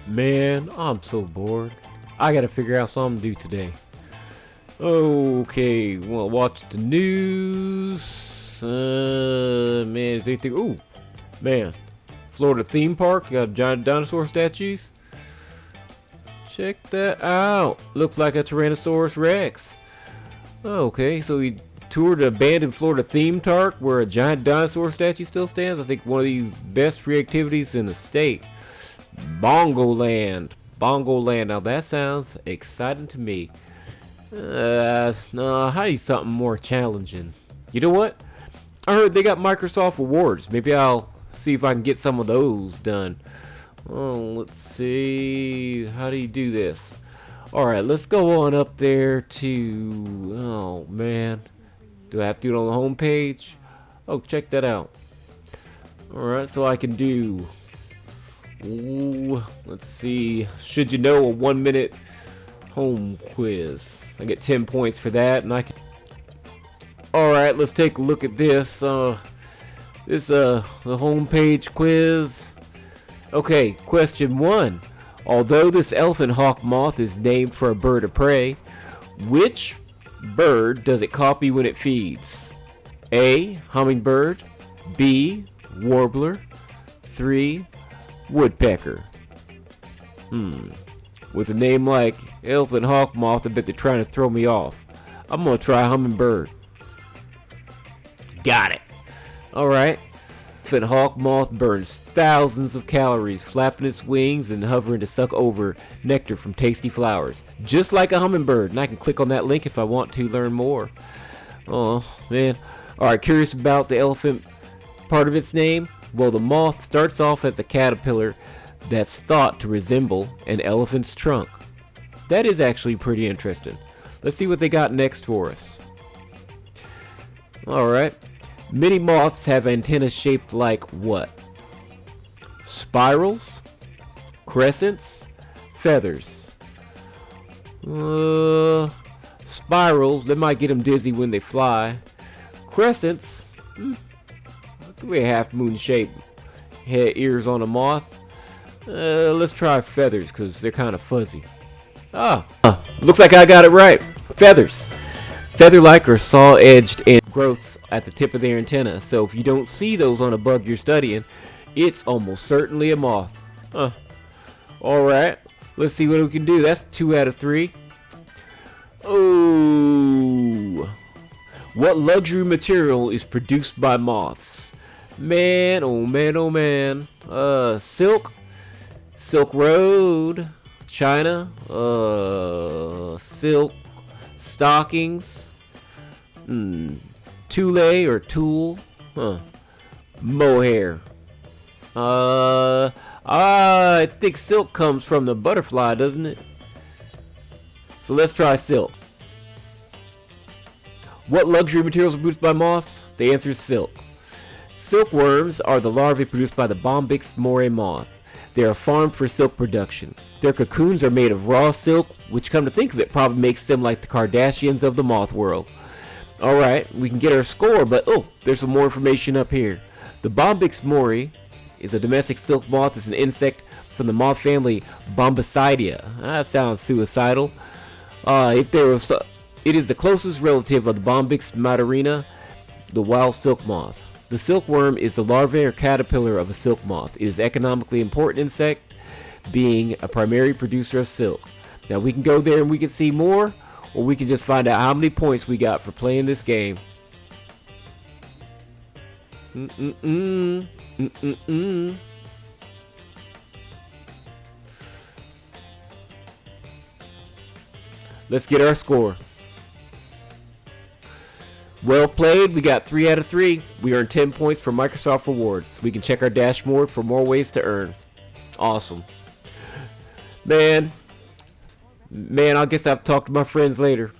Man, I'm so bored. I gotta figure out something to do today. Okay, well, watch the news. Man, they think, ooh, man, Florida theme park, got giant dinosaur statues. Check that out. Looks like a Tyrannosaurus Rex. Okay, so we toured an abandoned Florida theme park where a giant dinosaur statue still stands. I think one of these best free activities in the state. Bongoland. Bongoland. Now that sounds exciting to me. No, I need something more challenging. You know what? I heard they got Microsoft Rewards. Maybe I'll see if I can get some of those done. Oh, let's see. How do you do this? Alright, let's go on up there to... Oh, man. Do I have to do it on the home page? Oh, check that out. Alright, so I can do... Ooh, let's see. Should you know a 1-minute home quiz? I get 10 points for that, and I can... Alright, let's take a look at this. The home page quiz. Okay, question 1. Although this elephant hawk moth is named for a bird of prey, which bird does it copy when it feeds? A. Hummingbird. B. Warbler. 3. Woodpecker. With a name like elephant hawk moth, I bet they're trying to throw me off. I'm gonna try hummingbird. Got it. Alright. Elephant hawk moth burns thousands of calories flapping its wings and hovering to suck over nectar from tasty flowers, just like a hummingbird. And I can click on that link if I want to learn more. Oh man. Alright, curious about the elephant part of its name? Well, the moth starts off as a caterpillar that's thought to resemble an elephant's trunk. That is actually pretty interesting. Let's see what they got next for us. Alright. Many moths have antennas shaped like what? Spirals? Crescents? Feathers? Spirals, they might get them dizzy when they fly. Crescents? Could be a half moon shape. Head, ears on a moth. Let's try feathers because they're kind of fuzzy. Looks like I got it right. Feathers. Feather-like or saw-edged growths at the tip of their antenna. So if you don't see those on a bug you're studying, it's almost certainly a moth. Alright, let's see what we can do. That's 2 out of 3. Oh, what luxury material is produced by moths? Man, oh man, oh man. Silk. Silk Road. China. Silk stockings. Tule or tulle. Mohair. I think silk comes from the butterfly, doesn't it? So let's try silk. What luxury materials are produced by moths? The answer is silk. Silkworms are the larvae produced by the Bombyx moray moth. They are farmed for silk production. Their cocoons are made of raw silk, which, come to think of it, probably makes them like the Kardashians of the moth world. Alright, we can get our score, but there's some more information up here. The Bombyx moray is a domestic silk moth. It's an insect from the moth family Bombycidia. That sounds suicidal. It is the closest relative of the Bombyx materina, the wild silk moth. The silkworm is the larvae or caterpillar of a silk moth. It is an economically important insect, being a primary producer of silk. Now we can go there and we can see more, or we can just find out how many points we got for playing this game. Let's get our score. Well played. We got 3 out of 3. We earned 10 points for Microsoft Rewards. We can check our dashboard for more ways to earn. Awesome. Man, I guess I'll talk to my friends later.